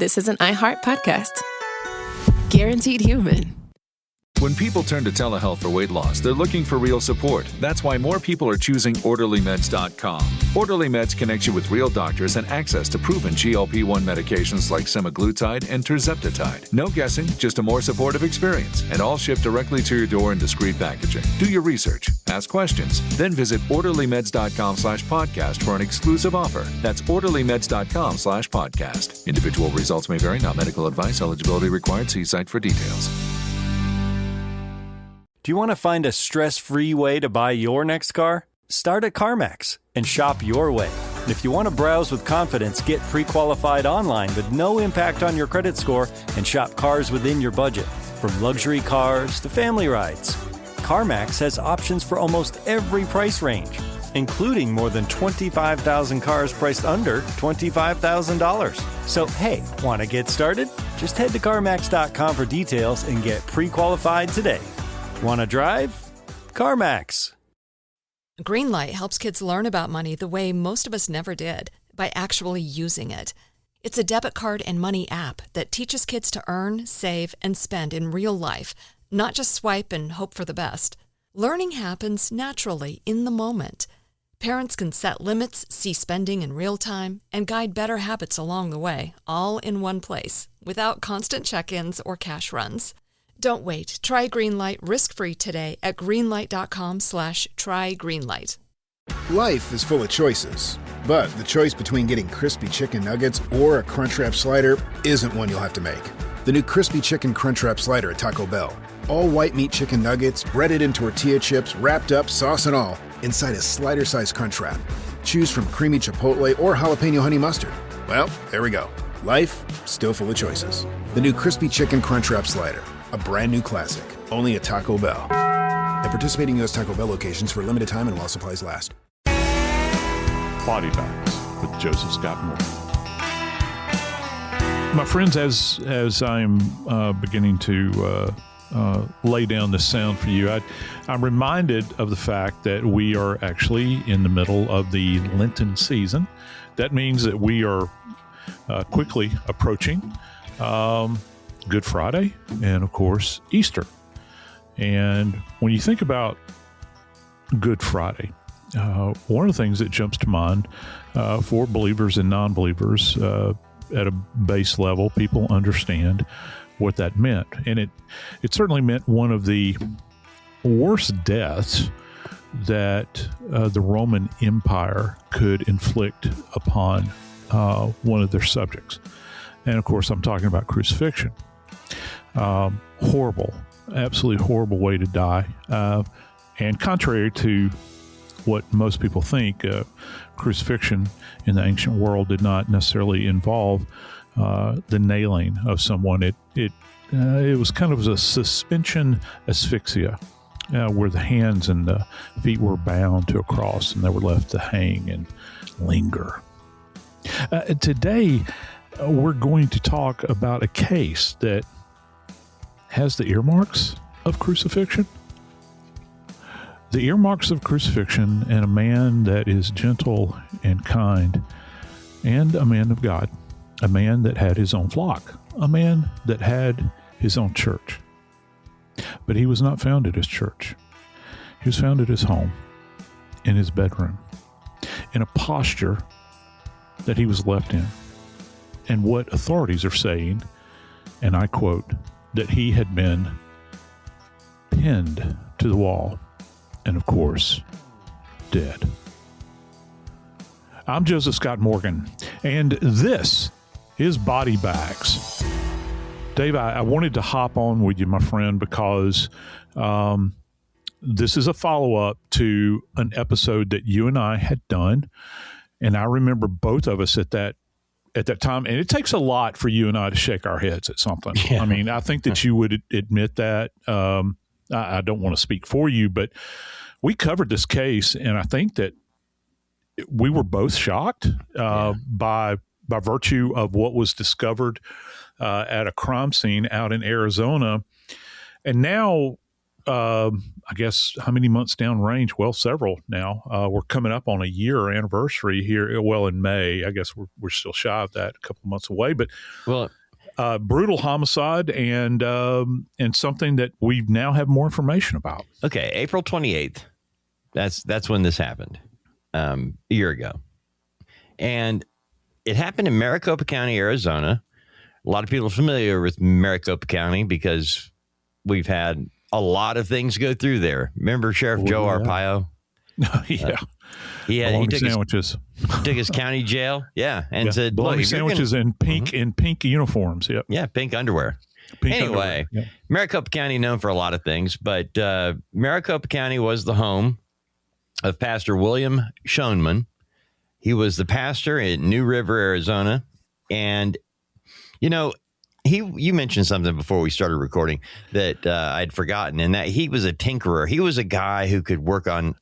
this is an iHeart podcast. Guaranteed human. When people turn to telehealth for weight loss, they're looking for real support. That's why more people are choosing OrderlyMeds.com. Orderly Meds connects you with real doctors and access to proven GLP-1 medications like semaglutide and tirzepatide. No guessing, just a more supportive experience, and all shipped directly to your door in discreet packaging. Do your research, ask questions, then visit OrderlyMeds.com/podcast for an exclusive offer. That's OrderlyMeds.com/podcast. Individual results may vary, not medical advice. Eligibility required. See site for details. Do you want to find a stress-free way to buy your next car? Start at CarMax and shop your way. And if you want to browse with confidence, get pre-qualified online with no impact on your credit score and shop cars within your budget. From luxury cars to family rides, CarMax has options for almost every price range, including more than 25,000 cars priced under $25,000. So, hey, want to get started? Just head to CarMax.com for details and get pre-qualified today. Want to drive? CarMax. Greenlight helps kids learn about money the way most of us never did, by actually using it. It's a debit card and money app that teaches kids to earn, save, and spend in real life, not just swipe and hope for the best. Learning happens naturally in the moment. Parents can set limits, see spending in real time, and guide better habits along the way, all in one place, without constant check-ins or cash runs. Don't wait. Try Greenlight risk-free today at greenlight.com/trygreenlight. Life is full of choices, but the choice between getting crispy chicken nuggets or a Crunchwrap Slider isn't one you'll have to make. The new Crispy Chicken Crunchwrap Slider at Taco Bell. All white meat chicken nuggets, breaded in tortilla chips, wrapped up, sauce and all, inside a slider-sized Crunchwrap. Choose from creamy chipotle or jalapeno honey mustard. Well, there we go. Life, still full of choices. The new Crispy Chicken Crunchwrap Slider. A brand new classic. Only at Taco Bell. At participating U.S. Taco Bell locations for a limited time and while supplies last. Body Bags with Joseph Scott Moore. My friends, as I'm beginning to lay down this sound for you, I'm reminded of the fact that we are actually in the middle of the Lenten season. That means that we are quickly approaching Good Friday and, of course, Easter. And when you think about Good Friday, one of the things that jumps to mind for believers and non-believers at a base level, people understand what that meant. And it certainly meant one of the worst deaths that the Roman Empire could inflict upon one of their subjects. And, of course, I'm talking about crucifixion. Horrible, absolutely horrible way to die. And contrary to what most people think, crucifixion in the ancient world did not necessarily involve the nailing of someone. It was kind of a suspension asphyxia, where the hands and the feet were bound to a cross and they were left to hang and linger. Today, we're going to talk about a case that has the earmarks of crucifixion. The earmarks of crucifixion, and a man that is gentle and kind, and a man of God, a man that had his own flock, a man that had his own church. But he was not found at his church. He was found at his home, in his bedroom, in a posture that he was left in. And what authorities are saying, and I quote, that he had been pinned to the wall and, of course, dead. I'm Joseph Scott Morgan, and this is Body Bags. Dave, I wanted to hop on with you, my friend, because this is a follow-up to an episode that you and I had done, and I remember both of us at that time, and it takes a lot for you and I to shake our heads at something. Yeah. I mean, I think that you would admit that. I don't want to speak for you, but we covered this case, and I think that we were both shocked by virtue of what was discovered at a crime scene out in Arizona. And now I guess how many months downrange? Well, several now. We're coming up on a year anniversary here. Well, in May, I guess we're still shy of that, a couple of months away. But brutal homicide and something that we now have more information about. Okay, April 28th. That's when this happened, a year ago, and it happened in Maricopa County, Arizona. A lot of people are familiar with Maricopa County because we've had a lot of things go through there. Remember Sheriff Joe Arpaio? Yeah. He took sandwiches. Took his county jail. Yeah. And said, bologna sandwiches in pink uniforms. Yep. Yeah. Pink underwear. Anyway, yep. Maricopa County known for a lot of things, but Maricopa County was the home of Pastor William Schonemann. He was the pastor in New River, Arizona. And, you mentioned something before we started recording that I'd forgotten, and that he was a tinkerer. He was a guy who could work on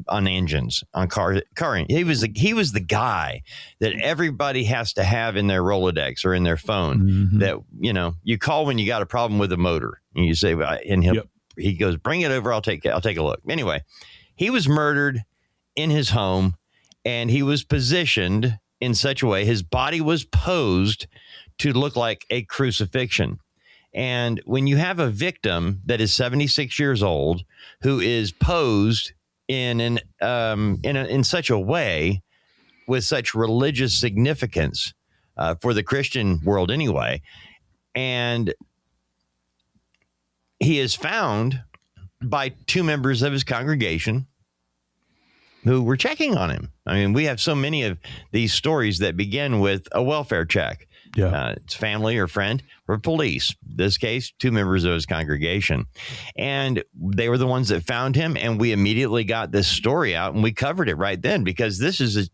engines, on car. He was the guy that everybody has to have in their Rolodex or in their phone. Mm-hmm. That you call when you got a problem with a motor, and you say, and he goes, "Bring it over. I'll take a look." Anyway, he was murdered in his home, and he was positioned in such a way. His body was posed to look like a crucifixion. And when you have a victim that is 76 years old who is posed in such a way with such religious significance for the Christian world anyway, and he is found by two members of his congregation who were checking on him. I mean, we have so many of these stories that begin with a welfare check. Yeah. It's family or friend or police. This case, two members of his congregation. And they were the ones that found him. And we immediately got this story out and we covered it right then because this is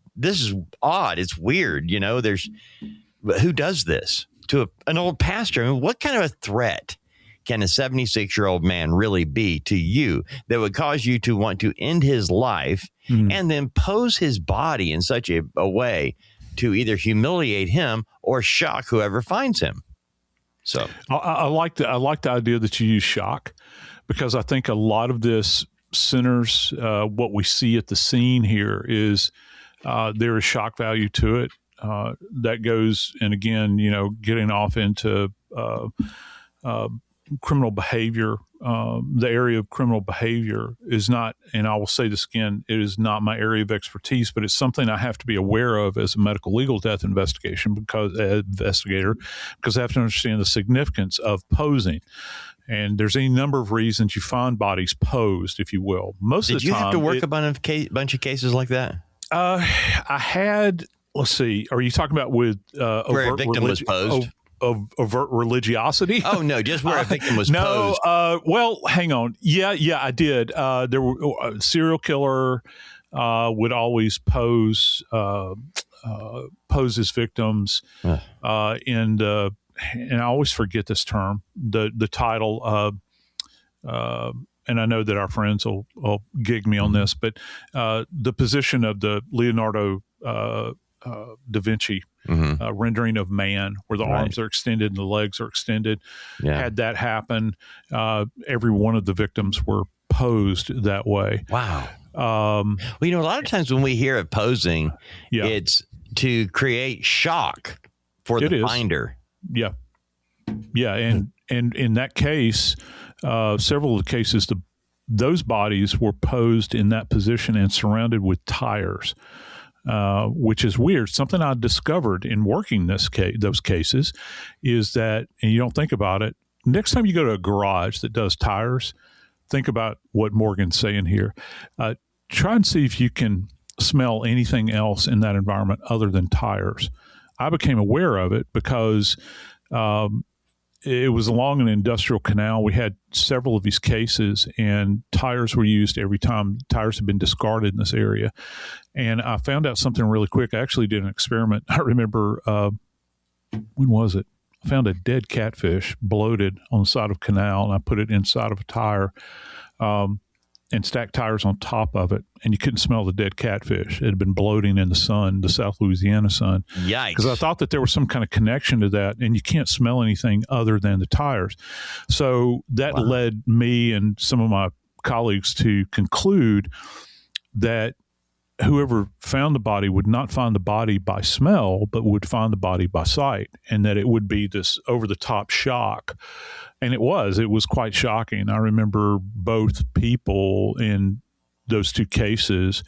odd. It's weird. Who does this to an old pastor? I mean, what kind of a threat can a 76-year-old man really be to you that would cause you to want to end his life and then pose his body in such a way to either humiliate him or shock whoever finds him? So I like the idea that you use shock, because I think a lot of this centers what we see at the scene here is there is shock value to it that goes, and again, getting off into criminal behavior. The area of criminal behavior is not, and I will say this again, it is not my area of expertise, but it's something I have to be aware of as a medical legal death investigator, because I have to understand the significance of posing. And there's any number of reasons you find bodies posed, if you will. Most of the time, did you have to work on a bunch of cases like that? I had. Let's see. Are you talking about with where a victim was posed? Overt religiosity? Oh, no, just where a victim was posed. Well, hang on. Yeah, I did. There were a serial killer would always pose his victims and I always forget this term, the title, and I know that our friends will gig me on this, but the position of the Leonardo da Vinci rendering of man, where the arms are extended and the legs are extended. Yeah. Had that happen, every one of the victims were posed that way. Wow. Well, a lot of times when we hear of posing, it's to create shock for the finder. Yeah. Yeah. And in that case, several of the cases, those bodies were posed in that position and surrounded with tires. Which is weird. Something I discovered in working those cases is that, and you don't think about it, next time you go to a garage that does tires, think about what Morgan's saying here. Try and see if you can smell anything else in that environment other than tires. I became aware of it because it was along an industrial canal. We had several of these cases, and tires were used every time. Tires had been discarded in this area. And I found out something really quick. I actually did an experiment. I remember, when was it? I found a dead catfish bloated on the side of a canal, and I put it inside of a tire. And and stacked tires on top of it, and you couldn't smell the dead catfish. It had been bloating in the sun, the South Louisiana sun. Yikes. Because I thought that there was some kind of connection to that, and you can't smell anything other than the tires. So that led me and some of my colleagues to conclude that whoever found the body would not find the body by smell, but would find the body by sight, and that it would be this over-the-top shock. And it was quite shocking. I remember both people in those two cases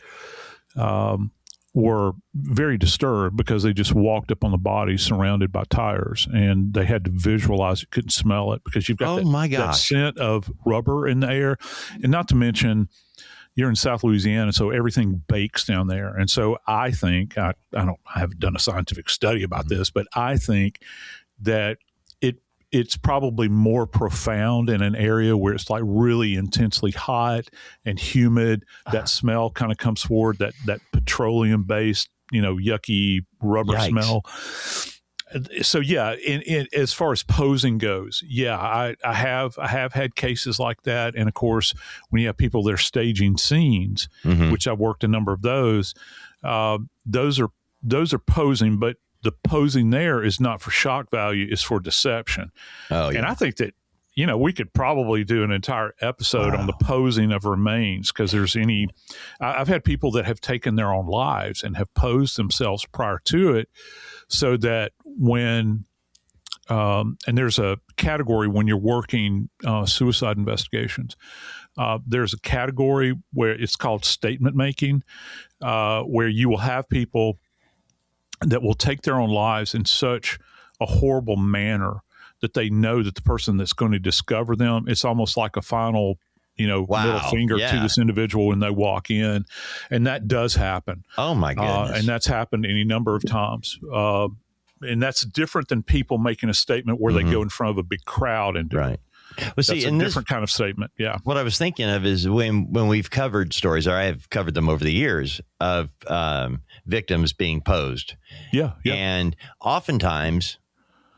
were very disturbed because they just walked up on the body surrounded by tires, and they had to visualize it, couldn't smell it because you've got that scent of rubber in the air. And not to mention, you're in South Louisiana, so everything bakes down there. And so I think, I haven't done a scientific study about this, but I think that it's probably more profound in an area where it's like really intensely hot and humid. That smell kind of comes forward, that petroleum-based, yucky rubber smell. So yeah, as far as posing goes, I have had cases like that, and of course, when you have people that are staging scenes, which I've worked a number of those are posing, but the posing there is not for shock value; it's for deception. Oh, yeah. And I think that we could probably do an entire episode on the posing of remains, because I've had people that have taken their own lives and have posed themselves prior to it, so that when and there's a category when you're working suicide investigations, there's a category where it's called statement making, where you will have people that will take their own lives in such a horrible manner that they know that the person that's going to discover them, it's almost like a final, middle finger to this individual when they walk in. And that does happen. Oh my goodness. And that's happened any number of times. And that's different than people making a statement where they go in front of a big crowd and do it. Well, see, that's a different kind of statement. Yeah. What I was thinking of is when we've covered stories, or I have covered them over the years, of victims being posed. Yeah. And oftentimes,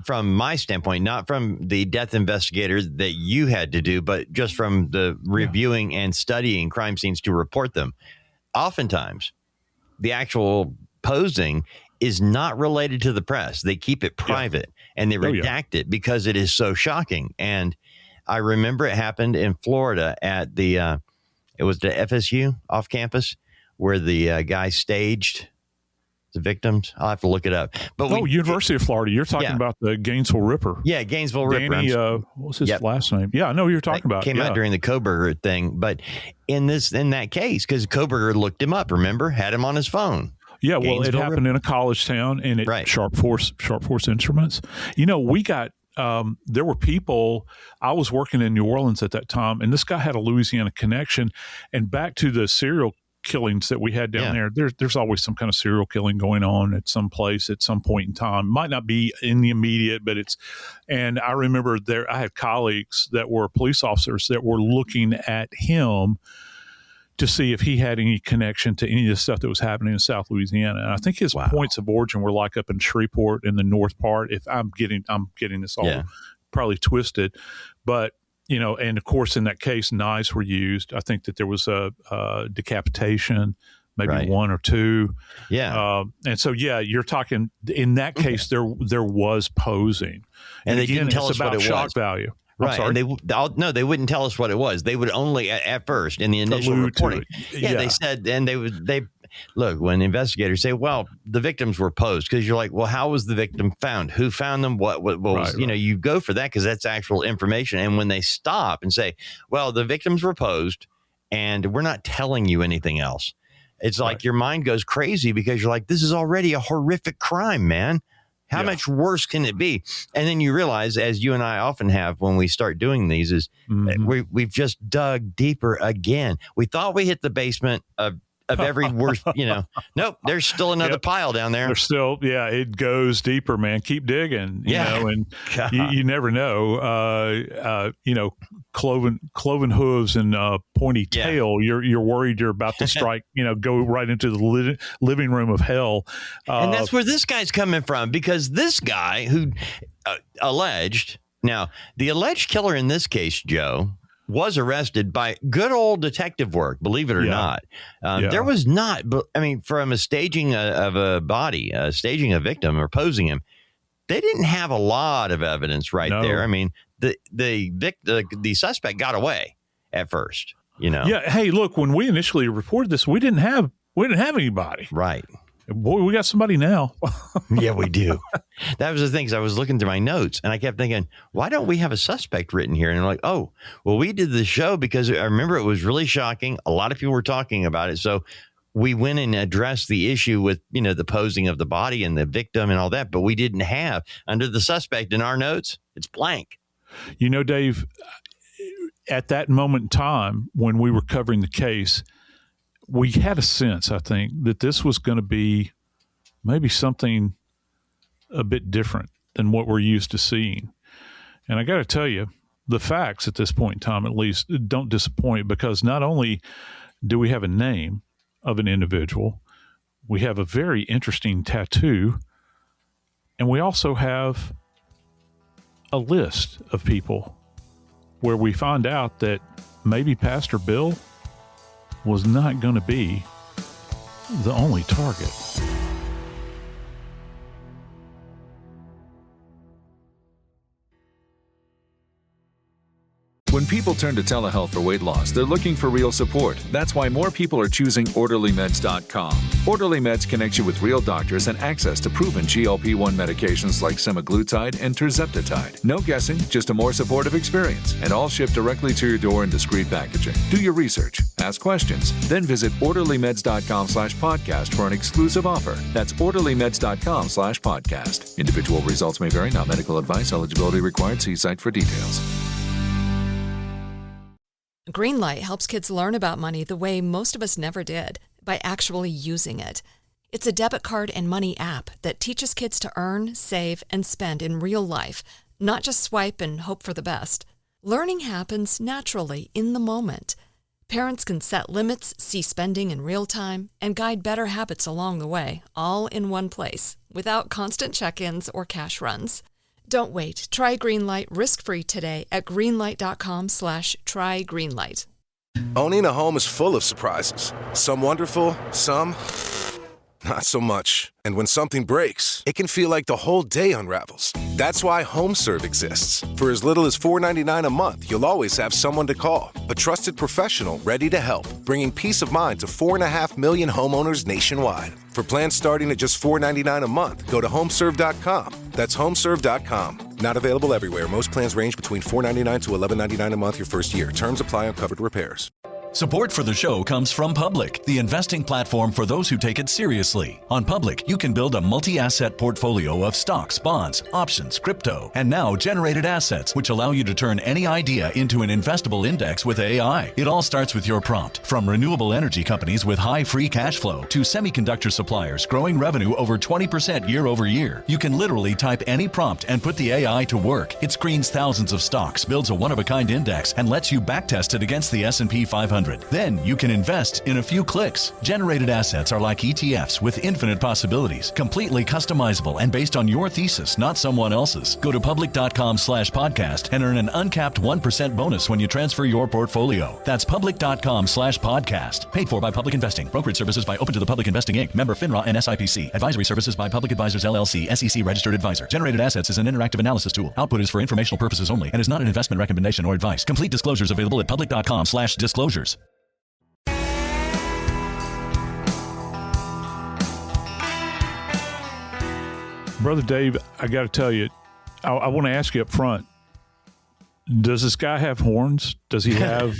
from my standpoint, not from the death investigator that you had to do, but just from the reviewing and studying crime scenes to report them, oftentimes the actual posing is not related to the press. They keep it private and they redact it because it is so shocking. And I remember it happened in Florida at it was the FSU off campus, where the guy staged the victims. I'll have to look it up. But University of Florida. You're talking about the Gainesville Ripper. Yeah, Gainesville Ripper. Danny, what's his last name? Yeah, I know who you're talking about. Came out during the Koberger thing. But in that case, because Koberger looked him up, remember? Had him on his phone. Yeah, well, it happened in a college town, and Sharp Force Instruments. We got there were people. I was working in New Orleans at that time, and this guy had a Louisiana connection. And back to the serial killings that we had down there, there's always some kind of serial killing going on at some place at some point in time. Might not be in the immediate, but it's. And I remember I had colleagues that were police officers that were looking at him to see if he had any connection to any of the stuff that was happening in South Louisiana. And I think his points of origin were like up in Shreveport in the north part. If I'm getting this all probably twisted, but and of course in that case, knives were used. I think that there was a decapitation, maybe one or two. Yeah. And so, you're talking in that case, there was posing. And they didn't tell us about what it shock was. value. Right. And they wouldn't tell us what it was. They would only at first in the initial reporting. They said, and they look, when investigators say, well, the victims were posed, because you're like, well, how was the victim found? Who found them? What was, you go for that because that's actual information. And when they stop and say, well, the victims were posed and we're not telling you anything else, it's like your mind goes crazy because you're like, this is already a horrific crime, man. How much worse can it be? And then you realize, as you and I often have when we start doing these, is we've just dug deeper again. We thought we hit the basement of every worst, nope, there's still another pile down there. There's still, it goes deeper, man. Keep digging, and you never know, cloven hooves and pointy tail. You're worried you're about to strike, go right into the living room of hell. And that's where this guy's coming from, because this guy who alleged, now the alleged killer in this case, Joe, was arrested by good old detective work, believe it or not. There was not, I mean, from a staging of a body, staging a victim or posing him, they didn't have a lot of evidence there. I mean, the suspect got away at first, you know. Yeah. Hey, look, when we initially reported this, we didn't have anybody. Right. Boy, we got somebody now. Yeah, we do. That was the thing. 'Cause I was looking through my notes and I kept thinking, why don't we have a suspect written here? And I'm like, oh, well, we did the show because I remember it was really shocking. A lot of people were talking about it. So we went and addressed the issue with, you know, the posing of the body and the victim and all that. But we didn't have under the suspect in our notes. It's blank. You know, Dave, at that moment in time when we were covering the case, we had a sense, I think, that this was going to be maybe something a bit different than what we're used to seeing. And I got to tell you, the facts at this point in time, at least, don't disappoint, because not only do we have a name of an individual, we have a very interesting tattoo, and we also have a list of people where we find out that maybe Pastor Bill was not going to be the only target. When people turn to telehealth for weight loss, they're looking for real support. That's why more people are choosing orderlymeds.com. Orderly Meds connects you with real doctors and access to proven GLP-1 medications like semaglutide and tirzepatide. No guessing, just a more supportive experience, and all shipped directly to your door in discreet packaging. Do your research, ask questions, then visit orderlymeds.com/podcast for an exclusive offer. That's orderlymeds.com/podcast. Individual results may vary, not medical advice. Eligibility required. See site for details. Greenlight helps kids learn about money the way most of us never did, by actually using it. It's a debit card and money app that teaches kids to earn, save, and spend in real life, not just swipe and hope for the best. Learning happens naturally in the moment. Parents can set limits, see spending in real time, and guide better habits along the way, all in one place, without constant check-ins or cash runs. Don't wait. Try Greenlight risk-free today at greenlight.com/trygreenlight. Owning a home is full of surprises. Some wonderful, some not so much. And when something breaks, it can feel like the whole day unravels. That's why HomeServe exists. For as little as $4.99 a month, you'll always have someone to call. A trusted professional ready to help, bringing peace of mind to 4.5 million homeowners nationwide. For plans starting at just $4.99 a month, go to homeserve.com. That's homeserve.com. Not available everywhere. Most plans range between $4.99 to $11.99 a month your first year. Terms apply on covered repairs. Support for the show comes from Public, the investing platform for those who take it seriously. On Public, you can build a multi-asset portfolio of stocks, bonds, options, crypto, and now generated assets, which allow you to turn any idea into an investable index with AI. It all starts with your prompt. From renewable energy companies with high free cash flow to semiconductor suppliers growing revenue over 20% year over year, you can literally type any prompt and put the AI to work. It screens thousands of stocks, builds a one-of-a-kind index, and lets you backtest it against the S&P 500. Then you can invest in a few clicks. Generated assets are like ETFs with infinite possibilities, completely customizable and based on your thesis, not someone else's. Go to public.com/podcast and earn an uncapped 1% bonus when you transfer your portfolio. That's public.com/podcast. Paid for by Public Investing. Brokerage services by Open to the Public Investing Inc. Member FINRA and SIPC. Advisory services by Public Advisors LLC, SEC registered advisor. Generated assets is an interactive analysis tool. Output is for informational purposes only and is not an investment recommendation or advice. Complete disclosures available at public.com/disclosures. Brother Dave, I got to tell you, I want to ask you up front, does this guy have horns? Does he have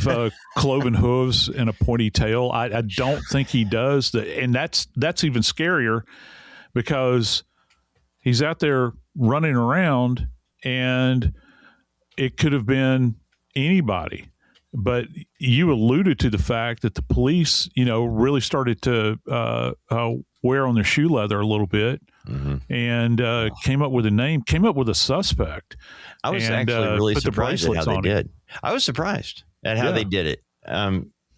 cloven hooves and a pointy tail? I don't think he does. And that's even scarier because he's out there running around and it could have been anybody. But you alluded to the fact that the police, really started to wear on their shoe leather a little bit. Mm-hmm. And came up with a name, came up with a suspect. I was actually really surprised at how they did. I was surprised at how they did it.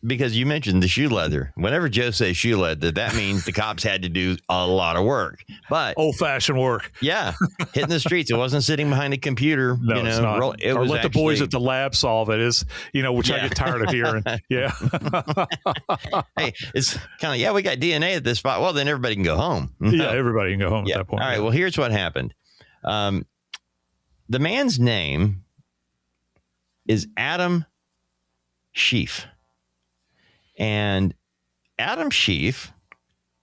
because you mentioned the shoe leather. Whenever Joe says shoe leather, that means the cops had to do a lot of work. But old-fashioned work. Yeah, hitting the streets. It wasn't sitting behind a computer. No, it's not. It or was let the boys at the lab solve it. Is which I get tired of hearing. Yeah. Hey, it's kind of we got DNA at this spot. Well, then everybody can go home. Yeah, everybody can go home at that point. All right. Well, here's what happened. The man's name is Adam Sheafe. And Adam Sheafe,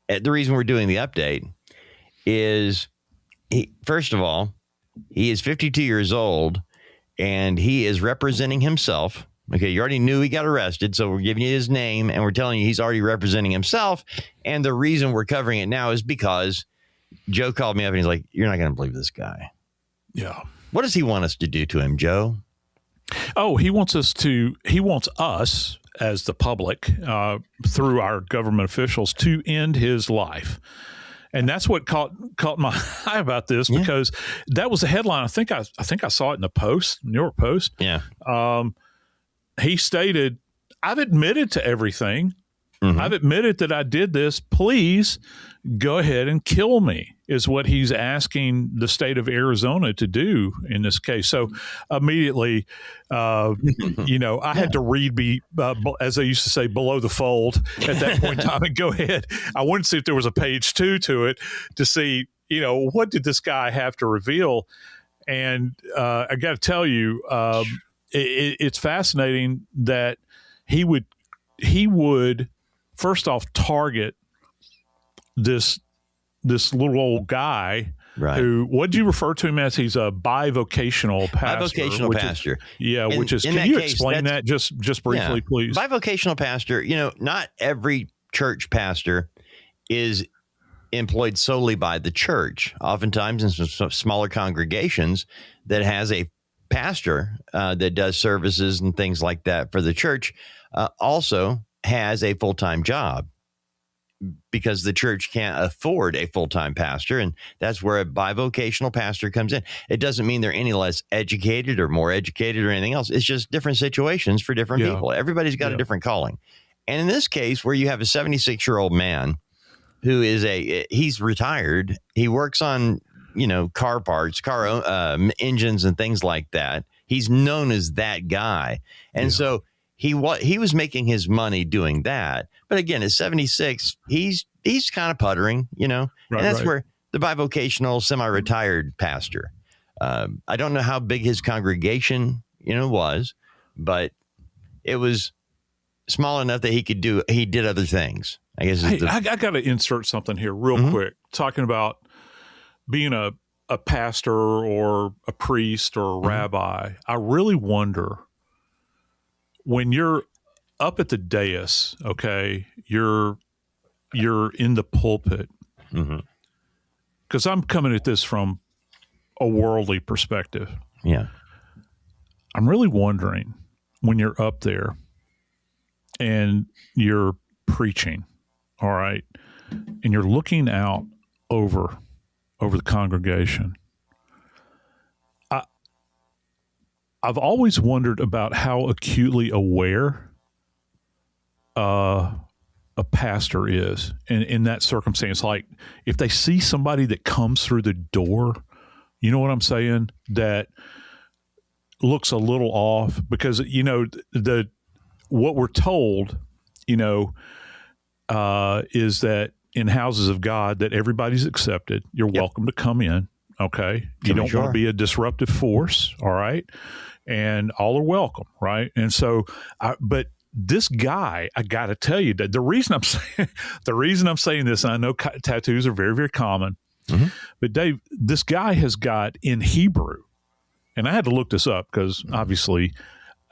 the reason we're doing the update is, first of all, he is 52 years old and he is representing himself. Okay, you already knew he got arrested, so we're giving you his name and we're telling you he's already representing himself. And the reason we're covering it now is because Joe called me up and he's like, "You're not going to believe this guy." Yeah. What does he want us to do to him, Joe? Oh, he wants us as the public, through our government officials, to end his life. And that's what caught my eye about this, because that was a headline. I think I saw it in the Post, New York Post. Yeah. He stated, "I've admitted to everything. Mm-hmm. I've admitted that I did this. Please go ahead and kill me," is what he's asking the state of Arizona to do in this case. So immediately, I had to read, as they used to say, below the fold at that point in time and go ahead. I wanted to see if there was a page 2 to it to see, what did this guy have to reveal? And I got to tell you, it's fascinating that he would first off target this little old guy, right, who, what do you refer to him as? He's a bivocational pastor. Bivocational pastor. Which is, can you explain that just briefly, please? Bivocational pastor, not every church pastor is employed solely by the church. Oftentimes in some smaller congregations that has a pastor that does services and things like that for the church also has a full-time job, because the church can't afford a full-time pastor. And that's where a bivocational pastor comes in. It doesn't mean they're any less educated or more educated or anything else. It's just different situations for different people. Everybody's got a different calling. And in this case, where you have a 76-year-old man who is he's retired. He works on, car parts, engines and things like that. He's known as that guy. And so he was making his money doing that. But again, at 76, he's kind of puttering, and that's where the bivocational semi-retired pastor, I don't know how big his congregation, was, but it was small enough that he did other things. I guess. I got to insert something here real quick, talking about being a pastor or a priest or a rabbi. I really wonder, when you're up at the dais, okay, you're in the pulpit, because I'm coming at this from a worldly perspective. Yeah. I'm really wondering, when you're up there and you're preaching, all right, and you're looking out over the congregation, I've always wondered about how acutely aware a pastor is in that circumstance. Like, if they see somebody that comes through the door, you know what I'm saying, that looks a little off, because, what we're told, is that in houses of God, that everybody's accepted. You're welcome to come in. Okay. You don't want to be a disruptive force. All right. And all are welcome. Right. And so, but this guy, I got to tell you that the reason I'm saying this, and I know tattoos are very, very common, but Dave, this guy has got in Hebrew, and I had to look this up because obviously,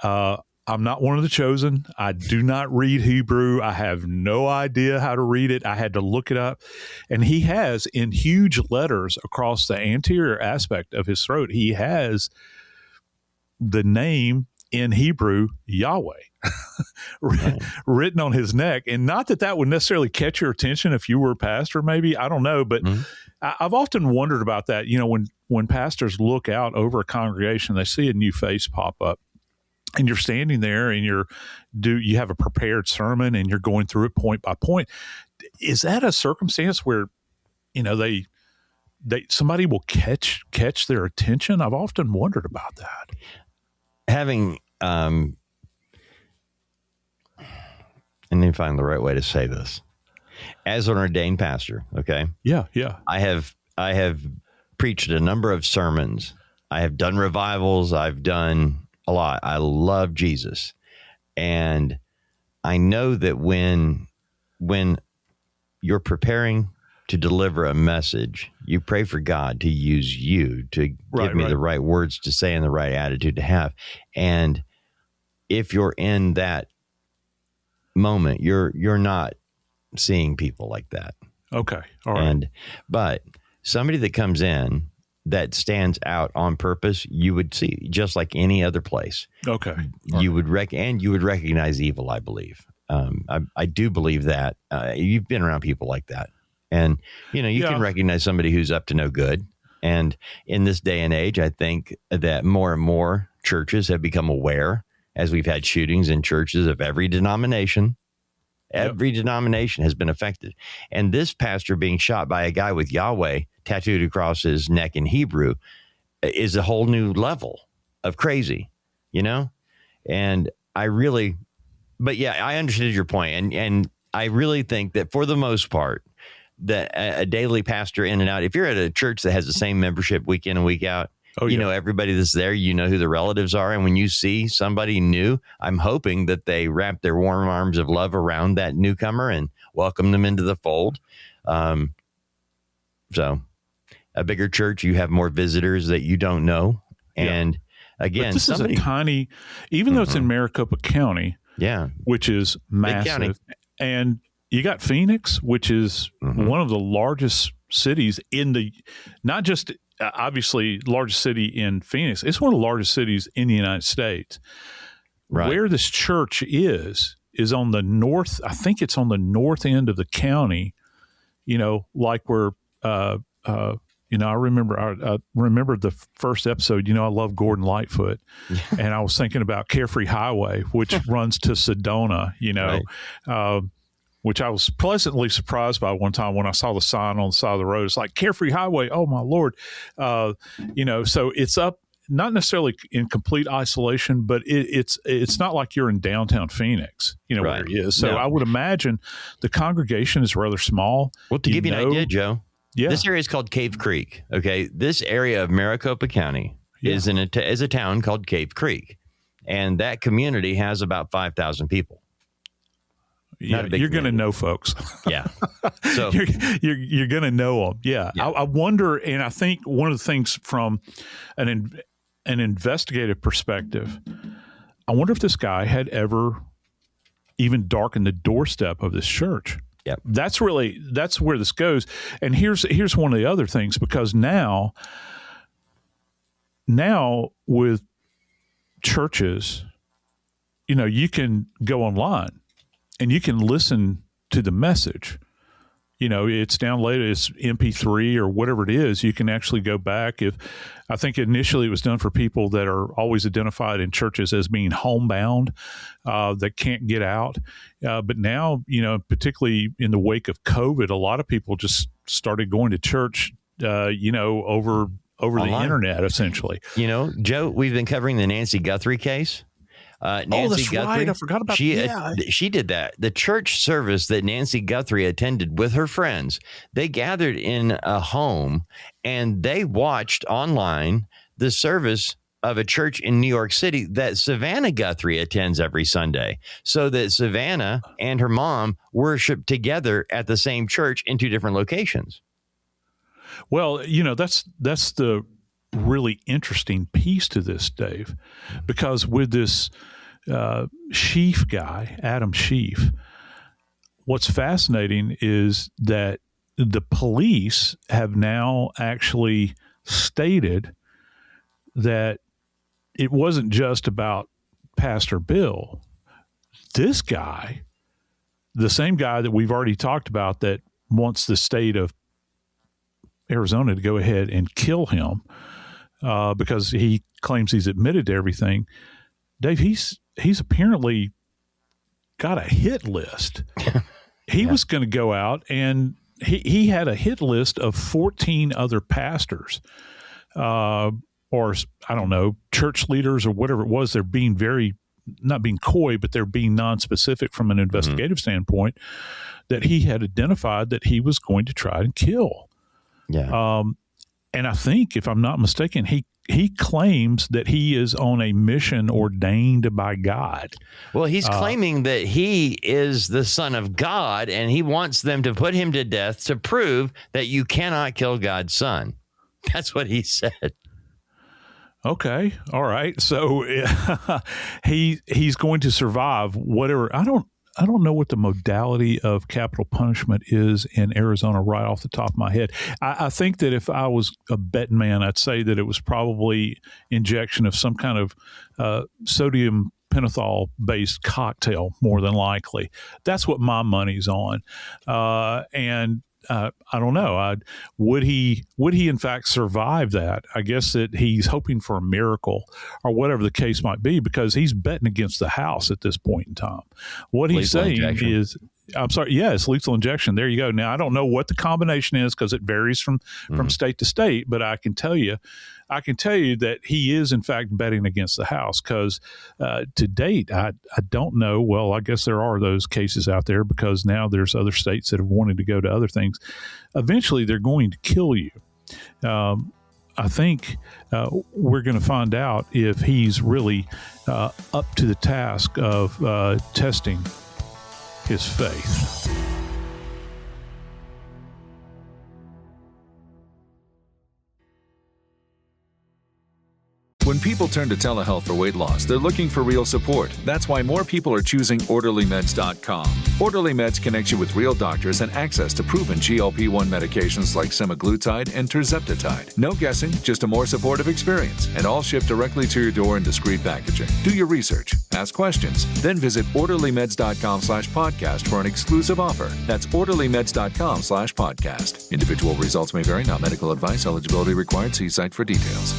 I'm not one of the chosen. I do not read Hebrew. I have no idea how to read it. I had to look it up. And he has, in huge letters across the anterior aspect of his throat, he has the name in Hebrew, Yahweh, written on his neck. And not that would necessarily catch your attention if you were a pastor, maybe. I don't know. But I've often wondered about that. When pastors look out over a congregation, they see a new face pop up. and you're standing there and you have a prepared sermon and you're going through it point by point. Is that a circumstance where, somebody will catch their attention? I've often wondered about that. Having, and then find the right way to say this. As an ordained pastor, okay? Yeah. I have preached a number of sermons. I have done revivals. I've done a lot. I love Jesus. And I know that when you're preparing to deliver a message, you pray for God to use you to give me the right words to say and the right attitude to have. And if you're in that moment, you're not seeing people like that. Okay. All right. But somebody that comes in that stands out on purpose, you would see just like any other place. Okay. You would recognize evil, I believe. I do believe that. You've been around people like that. And, you can recognize somebody who's up to no good. And in this day and age, I think that more and more churches have become aware, as we've had shootings in churches of every denomination. Every denomination has been affected. And this pastor being shot by a guy with Yahweh tattooed across his neck in Hebrew is a whole new level of crazy, And I understood your point. And I really think that for the most part, that a daily pastor in and out, if you're at a church that has the same membership week in and week out, know everybody that's there, who the relatives are. And when you see somebody new, I'm hoping that they wrap their warm arms of love around that newcomer and welcome them into the fold. So a bigger church, you have more visitors that you don't know. And again, but this is a tiny, even though it's in Maricopa County, which is massive. And you got Phoenix, which is one of the largest cities not just obviously largest city in Phoenix. It's one of the largest cities in the United States. Right. Where this church is on the north. I think it's on the north end of the county, like where, I remember the first episode, I love Gordon Lightfoot, and I was thinking about Carefree Highway, which runs to Sedona, which I was pleasantly surprised by one time when I saw the sign on the side of the road. It's like Carefree Highway. Oh my Lord. So it's up, not necessarily in complete isolation, but it's not like you're in downtown Phoenix, where it is. So I would imagine the congregation is rather small. Well, to give you an idea, Joe, this area is called Cave Creek. Okay. This area of Maricopa County is a town called Cave Creek. And that community has about 5,000 people. Yeah, you're going to know folks. Yeah. So you're going to know them. Yeah. I wonder, and I think one of the things from an investigative perspective, I wonder if this guy had ever even darkened the doorstep of this church. Yep. That's where this goes. And here's one of the other things, because now with churches, you can go online and you can listen to the message. It's downloaded, it's MP3 or whatever it is. You can actually go back. I think initially it was done for people that are always identified in churches as being homebound, that can't get out. But now, particularly in the wake of COVID, a lot of people just started going to church, over online. The internet, essentially. Joe, we've been covering the Nancy Guthrie case. Nancy Guthrie, right. I forgot about that. She did that. The church service that Nancy Guthrie attended with her friends, they gathered in a home and they watched online the service of a church in New York City that Savannah Guthrie attends every Sunday, so that Savannah and her mom worship together at the same church in two different locations. Well, that's the really interesting piece to this, Dave, because with this Sheafe guy, Adam Sheafe, what's fascinating is that the police have now actually stated that it wasn't just about Pastor Bill. This guy, the same guy that we've already talked about that wants the state of Arizona to go ahead and kill him, because he claims he's admitted to everything. Dave, he's apparently got a hit list. He was going to go out, and he had a hit list of 14 other pastors, or I don't know, church leaders or whatever it was. They're being not being coy, but they're being non-specific from an investigative standpoint, that he had identified that he was going to try and kill. Yeah. And I think, if I'm not mistaken, he claims that he is on a mission ordained by God. Well, he's claiming that he is the Son of God, and he wants them to put him to death to prove that you cannot kill God's Son. That's what he said. Okay. All right. So he's going to survive whatever. I don't know what the modality of capital punishment is in Arizona right off the top of my head. I think that if I was a betting man, I'd say that it was probably injection of some kind of sodium pentothal based cocktail, more than likely. That's what my money's on. I don't know. Would he in fact survive that? I guess that he's hoping for a miracle or whatever the case might be, because he's betting against the house at this point in time. What he's saying is, I'm sorry, yes, lethal injection. There you go. Now, I don't know what the combination is because it varies from state to state, but I can tell you that he is in fact betting against the house, because to date, I don't know. Well, I guess there are those cases out there, because now there's other states that have wanted to go to other things. Eventually, they're going to kill you. I think we're going to find out if he's really up to the task of testing his faith. When people turn to telehealth for weight loss, they're looking for real support. That's why more people are choosing OrderlyMeds.com. Orderly Meds connects you with real doctors and access to proven GLP-1 medications like semaglutide and tirzepatide. No guessing, just a more supportive experience, and all shipped directly to your door in discreet packaging. Do your research, ask questions, then visit OrderlyMeds.com/podcast for an exclusive offer. That's OrderlyMeds.com/podcast. Individual results may vary, not medical advice. Eligibility required. See site for details.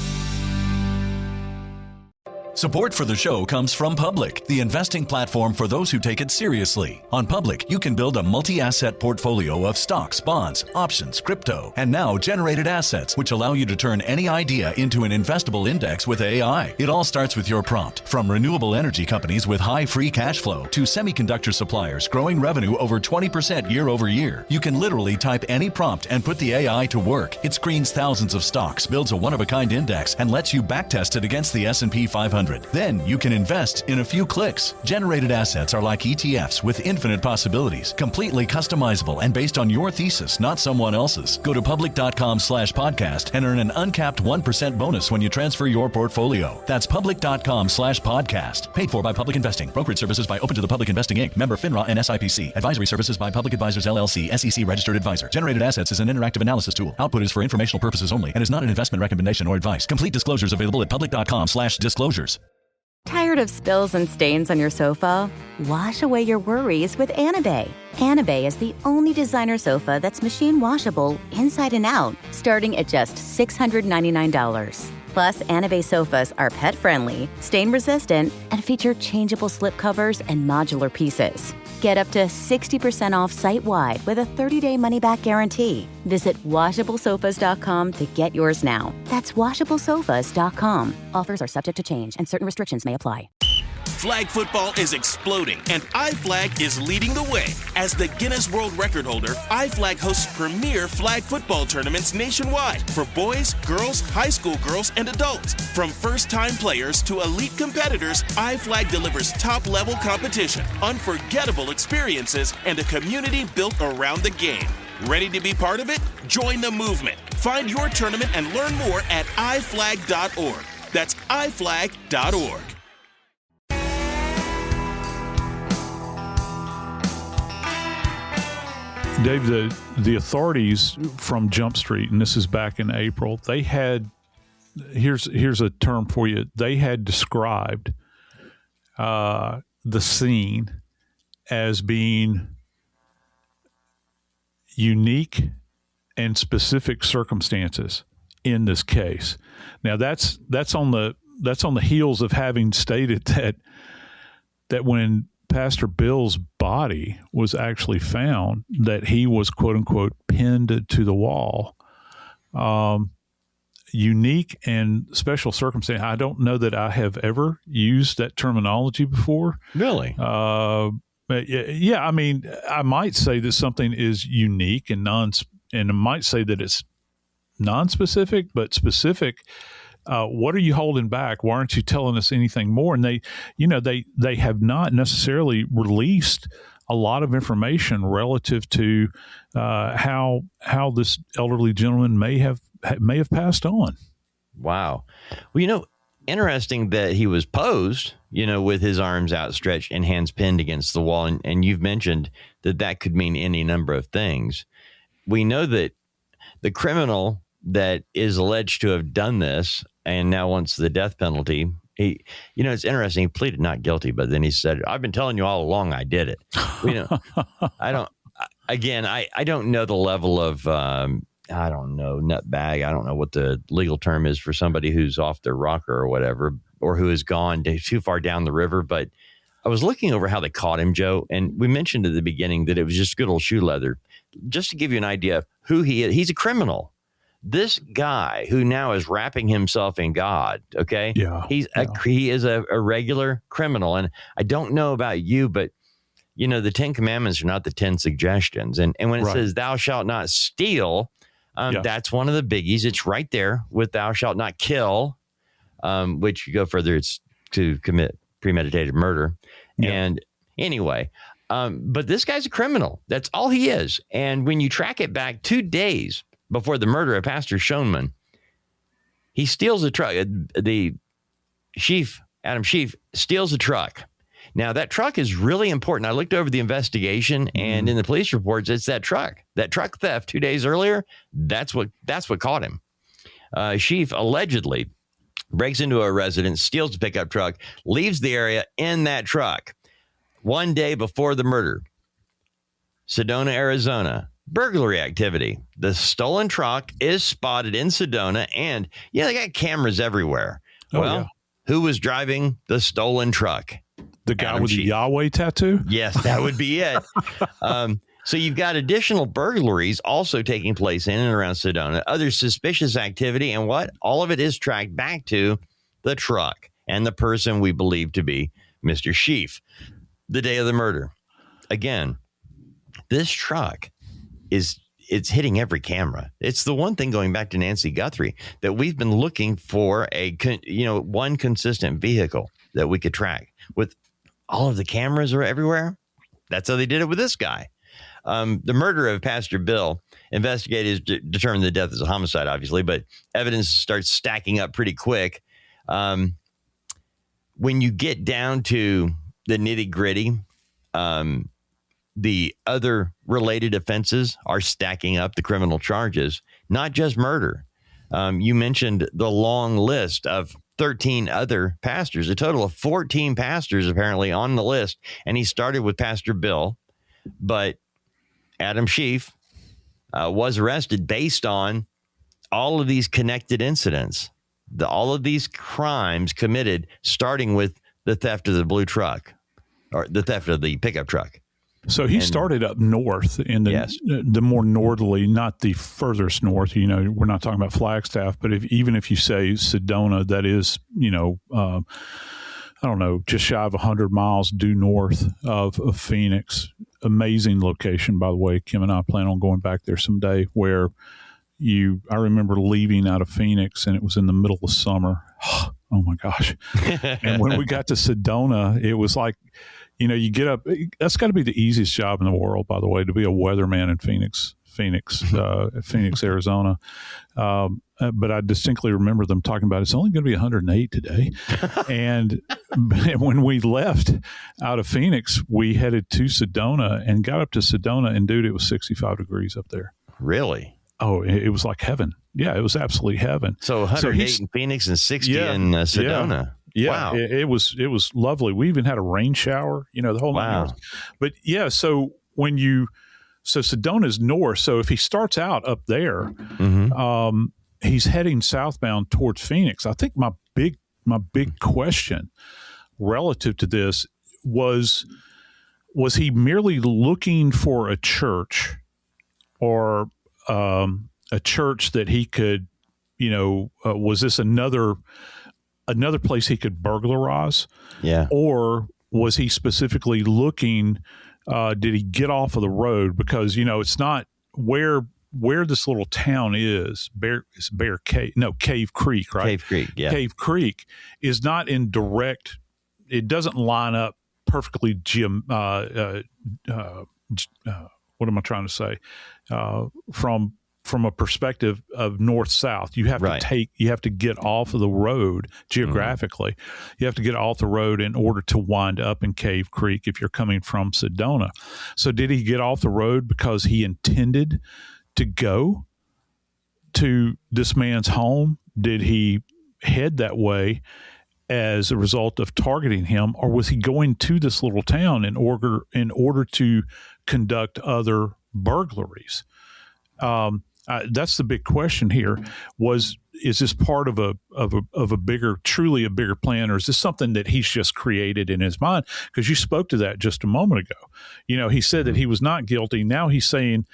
Support for the show comes from Public, the investing platform for those who take it seriously. On Public, you can build a multi-asset portfolio of stocks, bonds, options, crypto, and now generated assets, which allow you to turn any idea into an investable index with AI. It all starts with your prompt. From renewable energy companies with high free cash flow to semiconductor suppliers growing revenue over 20% year over year, you can literally type any prompt and put the AI to work. It screens thousands of stocks, builds a one-of-a-kind index, and lets you backtest it against the S&P 500. Then you can invest in a few clicks. Generated assets are like ETFs with infinite possibilities, completely customizable and based on your thesis, not someone else's. Go to public.com/podcast and earn an uncapped 1% bonus when you transfer your portfolio. That's public.com/podcast. Paid for by Public Investing. Brokerage services by Open to the Public Investing Inc. Member FINRA and SIPC. Advisory services by Public Advisors LLC, SEC registered advisor. Generated assets is an interactive analysis tool. Output is for informational purposes only and is not an investment recommendation or advice. Complete disclosures available at public.com/disclosures. Tired of spills and stains on your sofa? Wash away your worries with Anabay. Anabay is the only designer sofa that's machine washable inside and out, starting at just $699. Plus, Anabay sofas are pet-friendly, stain-resistant, and feature changeable slip covers and modular pieces. Get up to 60% off site-wide with a 30-day money-back guarantee. Visit washablesofas.com to get yours now. That's washablesofas.com. Offers are subject to change and certain restrictions may apply. Flag football is exploding, and iFlag is leading the way. As the Guinness World Record holder, iFlag hosts premier flag football tournaments nationwide for boys, girls, high school girls, and adults. From first-time players to elite competitors, iFlag delivers top-level competition, unforgettable experiences, and a community built around the game. Ready to be part of it? Join the movement. Find your tournament and learn more at iflag.org. That's iflag.org. Dave, the authorities from Jump Street, and this is back in April, they had, here's a term for you, they had described the scene as being unique and specific circumstances in this case. Now that's on the that's on the heels of having stated that when Pastor Bill's body was actually found, that he was quote unquote pinned to the wall. Unique and special circumstance. I don't know that I have ever used that terminology before. Really? Yeah. I mean, I might say that something is unique and I might say that it's non-specific, but specific. What are you holding back? Why aren't you telling us anything more? And they have not necessarily released a lot of information relative to how this elderly gentleman may have passed on. Wow. Well, interesting that he was posed, with his arms outstretched and hands pinned against the wall. And you've mentioned that could mean any number of things. We know that the criminal that is alleged to have done this and now wants the death penalty, it's interesting. He pleaded not guilty, but then he said, I've been telling you all along I did it. I don't know the level of, I don't know, nutbag. I don't know what the legal term is for somebody who's off their rocker or whatever, or who has gone too far down the river. But I was looking over how they caught him, Joe, and we mentioned at the beginning that it was just good old shoe leather. Just to give you an idea of who he is, he's a criminal. This guy who now is wrapping himself in God, okay? Yeah. He is a regular criminal. And I don't know about you, but, the 10 Commandments are not the 10 suggestions. And when it says thou shalt not steal, that's one of the biggies. It's right there with thou shalt not kill, which you go further, it's to commit premeditated murder. Yeah. And anyway, but this guy's a criminal. That's all he is. And when you track it back 2 days before the murder of Pastor Schonemann, he steals a truck. Adam Sheafe steals a truck. Now, that truck is really important. I looked over the investigation, and in the police reports, it's that truck theft 2 days earlier. That's what caught him. Sheafe allegedly breaks into a residence, steals a pickup truck, leaves the area in that truck. 1 day before the murder, Sedona, Arizona, burglary activity. The stolen truck is spotted in Sedona, and they got cameras everywhere. Who was driving the stolen truck? The guy Adam with Sheafe. the Yahweh tattoo? Yes, that would be it. So you've got additional burglaries also taking place in and around Sedona, other suspicious activity, and all of it is tracked back to the truck and the person we believe to be Mr. Sheafe. The day of the murder. Again, this truck it's hitting every camera. It's the one thing, going back to Nancy Guthrie, that we've been looking for one consistent vehicle that we could track. With all of the cameras are everywhere. That's how they did it with this guy. The murder of Pastor Bill, investigators determined the death as a homicide, obviously, but evidence starts stacking up pretty quick. When you get down to the nitty gritty, the other related offenses are stacking up the criminal charges, not just murder. You mentioned the long list of 13 other pastors, a total of 14 pastors apparently on the list. And he started with Pastor Bill, but Adam Sheafe was arrested based on all of these connected incidents, all of these crimes committed, starting with the theft of the blue truck or the theft of the pickup truck. So he started up north in the more northerly, not the furthest north. We're not talking about Flagstaff, but even if you say Sedona, that is, I don't know, just shy of 100 miles due north of Phoenix. Amazing location, by the way. Kim and I plan on going back there someday. Where I remember leaving out of Phoenix, and it was in the middle of summer. Oh my gosh! And when we got to Sedona, it was like, you get up. That's got to be the easiest job in the world, by the way, to be a weatherman in Phoenix, Arizona. But I distinctly remember them talking about it's only going to be 108 today. And when we left out of Phoenix, we headed to Sedona and got up to Sedona, and dude, it was 65 degrees up there. Really? Oh, it was like heaven. Yeah, it was absolutely heaven. So 108 in Phoenix and 60 in Sedona. Yeah, wow. It was lovely. We even had a rain shower, the whole night. But so so Sedona's north. So if he starts out up there, he's heading southbound towards Phoenix. I think my big big question relative to this was he merely looking for a church or a church that he could, was this another place he could burglarize? Yeah. Or was he specifically looking, did he get off of the road? Because, it's not where this little town is, Cave Creek, right? Cave Creek, yeah. Cave Creek is not in direct, it doesn't line up perfectly, what am I trying to say? From a perspective of north-south, you have to get off of the road geographically. Mm-hmm. You have to get off the road in order to wind up in Cave Creek if you're coming from Sedona. So did he get off the road because he intended to go to this man's home? Did he head that way as a result of targeting him, or was he going to this little town in order to conduct other burglaries? That's the big question here. Is this part of a bigger, truly a bigger plan, or is this something that he's just created in his mind? Because you spoke to that just a moment ago. He said that he was not guilty. Now he's saying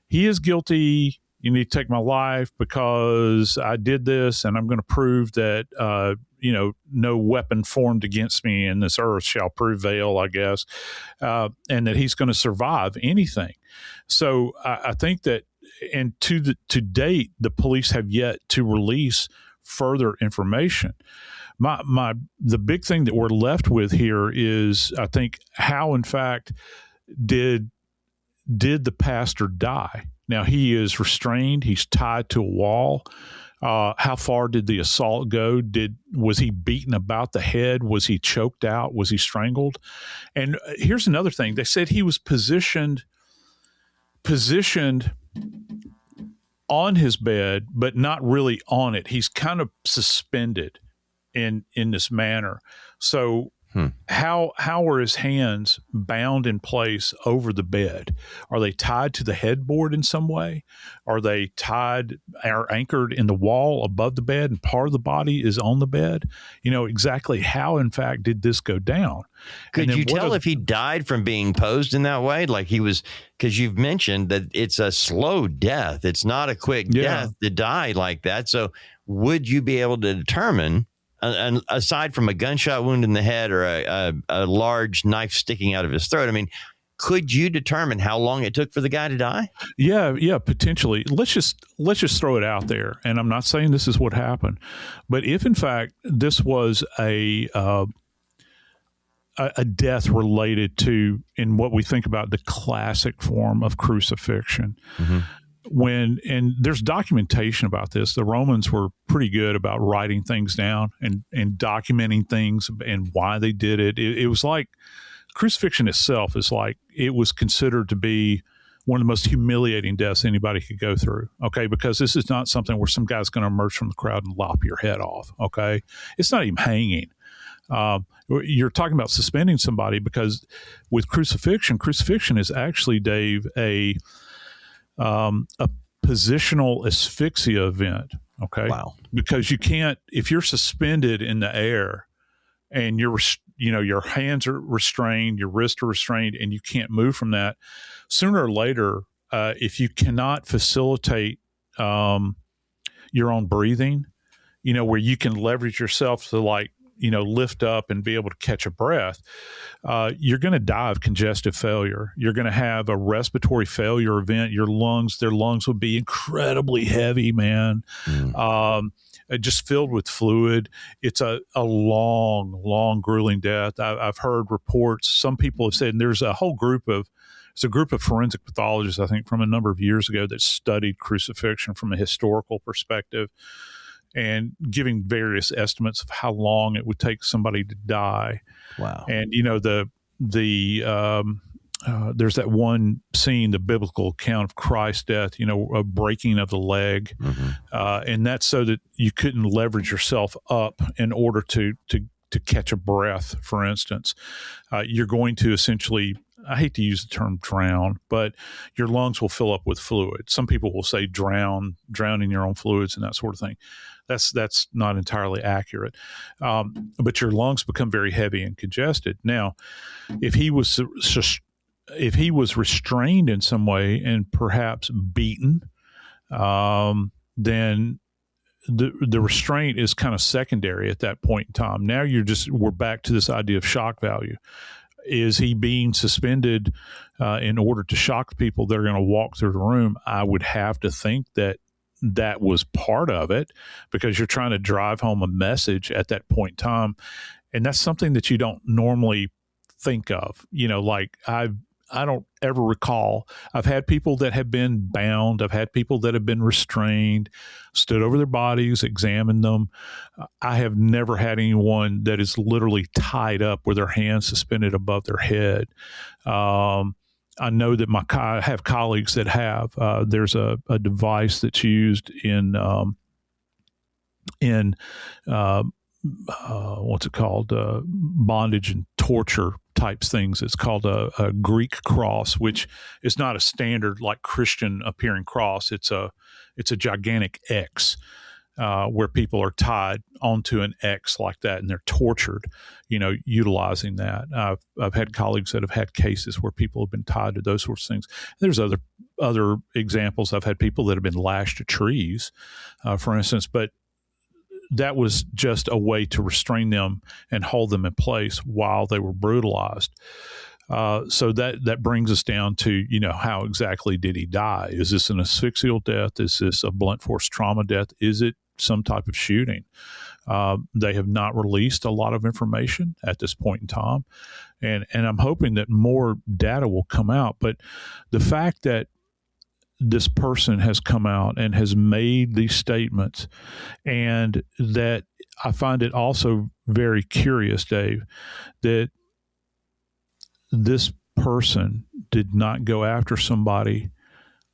he is guilty. You need to take my life because I did this, and I'm going to prove that no weapon formed against me in this earth shall prevail, I guess, and that he's going to survive anything. So I think that, and to date, the police have yet to release further information. The big thing that we're left with here is, I think, how in fact did the pastor die? Now he is restrained. He's tied to a wall. How far did the assault go? Was he beaten about the head? Was he choked out? Was he strangled? And here's another thing. They said he was positioned on his bed, but not really on it. He's kind of suspended in this manner. So how are his hands bound in place over the bed? Are they tied to the headboard in some way? Are they anchored in the wall above the bed, and part of the body is on the bed? Exactly how, in fact, did this go down? Could you tell if he died from being posed in that way? Like he was, because you've mentioned that it's a slow death. It's not a quick death to die like that. So would you be able to determine, and aside from a gunshot wound in the head or a large knife sticking out of his throat, I mean, could you determine how long it took for the guy to die? Yeah, potentially. Let's just throw it out there. And I'm not saying this is what happened, but if in fact this was a death related to, in what we think about the classic form of crucifixion, and there's documentation about this. The Romans were pretty good about writing things down and documenting things and why they did it. It was like crucifixion itself is like, it was considered to be one of the most humiliating deaths anybody could go through. Okay. Because this is not something where some guy's going to emerge from the crowd and lop your head off. Okay. It's not even hanging. You're talking about suspending somebody, because with crucifixion is actually, Dave, a positional asphyxia event. Okay. Wow. Because you can't, if you're suspended in the air and your hands are restrained, your wrists are restrained, and you can't move from that, sooner or later, if you cannot facilitate your own breathing, where you can leverage yourself to lift up and be able to catch a breath, you're going to die of congestive failure. You're going to have a respiratory failure event. Their lungs will be incredibly heavy, man. Just filled with fluid. It's a long, grueling death. I've heard reports. Some people have said, and there's a group of forensic pathologists, I think, from a number of years ago that studied crucifixion from a historical perspective, and giving various estimates of how long it would take somebody to die. Wow. And, there's that one scene, the biblical account of Christ's death, a breaking of the leg. And that's so that you couldn't leverage yourself up in order to catch a breath, for instance. You're going to essentially I hate to use the term drown, but your lungs will fill up with fluid. Some people will say drown in your own fluids and that sort of thing. That's not entirely accurate. But your lungs become very heavy and congested. Now, if he was restrained in some way and perhaps beaten, then the restraint is kind of secondary at that point in time. Now we're back to this idea of shock value. Is he being suspended in order to shock people that are going to walk through the room? I would have to think that was part of it, because you're trying to drive home a message at that point in time. And that's something that you don't normally think of. Like I don't ever recall. I've had people that have been bound. I've had people that have been restrained, stood over their bodies, examined them. I have never had anyone that is literally tied up with their hands suspended above their head. I know that I have colleagues that have. There's a device that's used in what's it called? Bondage and torture types things. It's called a Greek cross, which is not a standard like Christian appearing cross. It's a gigantic X, where people are tied onto an X like that, and they're tortured, utilizing that. I've had colleagues that have had cases where people have been tied to those sorts of things. There's other examples. I've had people that have been lashed to trees, for instance, but that was just a way to restrain them and hold them in place while they were brutalized. So that brings us down to, how exactly did he die? Is this an asphyxial death? Is this a blunt force trauma death? Is it some type of shooting? They have not released a lot of information at this point in time. And I'm hoping that more data will come out. But the fact that this person has come out and has made these statements, and that I find it also very curious, Dave, that this person did not go after somebody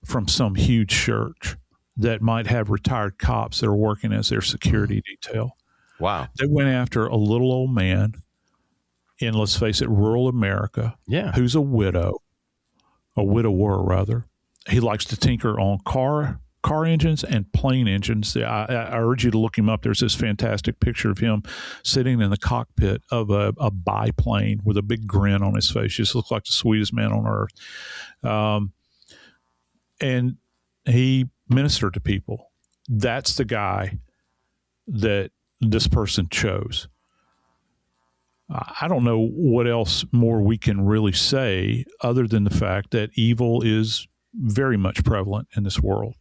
from some huge church that might have retired cops that are working as their security detail. Wow. They went after a little old man in, let's face it, rural America, who's a widower rather. He likes to tinker on car engines and plane engines. I urge you to look him up. There's this fantastic picture of him sitting in the cockpit of a biplane with a big grin on his face. Just looks like the sweetest man on earth. And he ministered to people. That's the guy that this person chose. I don't know what else more we can really say other than the fact that evil is very much prevalent in this world.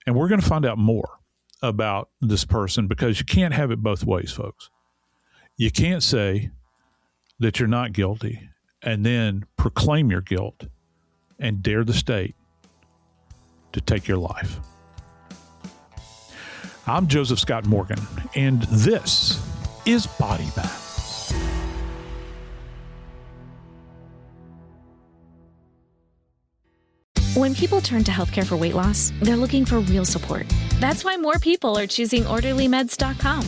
And we're going to find out more about this person, because you can't have it both ways, folks. You can't say that you're not guilty and then proclaim your guilt and dare the state to take your life. I'm Joseph Scott Morgan, and this is Body Bag. When people turn to healthcare for weight loss, they're looking for real support. That's why more people are choosing OrderlyMeds.com.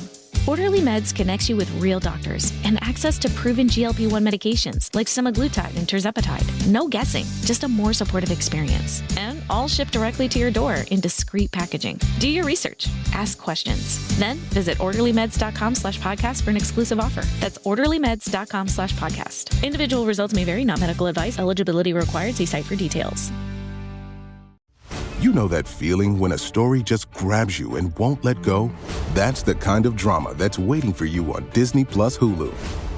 Orderly Meds connects you with real doctors and access to proven GLP-1 medications like semaglutide and tirzepatide. No guessing, just a more supportive experience. And all shipped directly to your door in discreet packaging. Do your research. Ask questions. Then visit OrderlyMeds.com/podcast for an exclusive offer. That's OrderlyMeds.com/podcast. Individual results may vary, not medical advice. Eligibility required. See site for details. You know that feeling when a story just grabs you and won't let go? That's the kind of drama that's waiting for you on Disney Plus Hulu.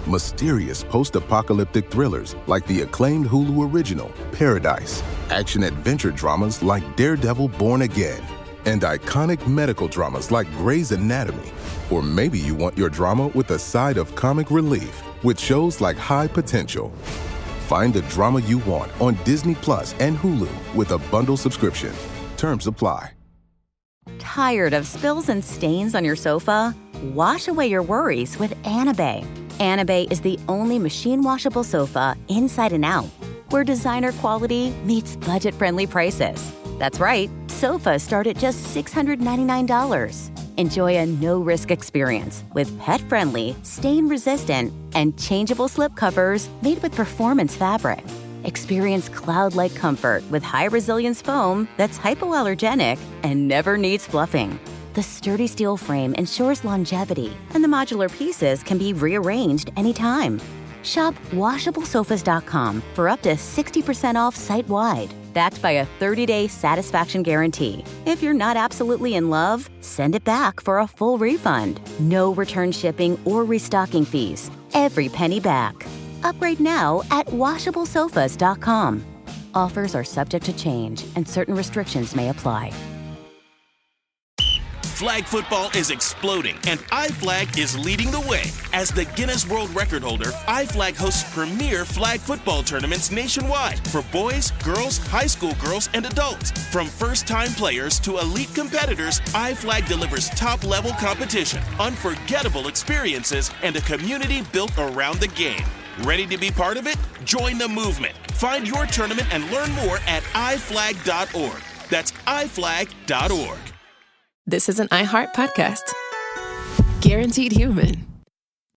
Mysterious post-apocalyptic thrillers like the acclaimed Hulu original, Paradise. Action-adventure dramas like Daredevil Born Again. And iconic medical dramas like Grey's Anatomy. Or maybe you want your drama with a side of comic relief with shows like High Potential. Find the drama you want on Disney Plus and Hulu with a bundle subscription. Terms apply. Tired of spills and stains on your sofa? Wash away your worries with Anabay. Anabay is the only machine washable sofa inside and out, where designer quality meets budget-friendly prices. That's right, sofas start at just $699. Enjoy a no-risk experience with pet-friendly, stain-resistant, and changeable slip covers made with performance fabric. Experience cloud-like comfort with high-resilience foam that's hypoallergenic and never needs fluffing. The sturdy steel frame ensures longevity, and the modular pieces can be rearranged anytime. Shop WashableSofas.com for up to 60% off site-wide, backed by a 30-day satisfaction guarantee. If you're not absolutely in love, send it back for a full refund. No return shipping or restocking fees. Every penny back. Upgrade now at WashableSofas.com. Offers are subject to change, and certain restrictions may apply. Flag football is exploding, and iFlag is leading the way. As the Guinness World Record holder, iFlag hosts premier flag football tournaments nationwide for boys, girls, high school girls, and adults. From first-time players to elite competitors, iFlag delivers top-level competition, unforgettable experiences, and a community built around the game. Ready to be part of it? Join the movement. Find your tournament and learn more at iflag.org. That's iflag.org. This is an iHeart podcast. Guaranteed Human.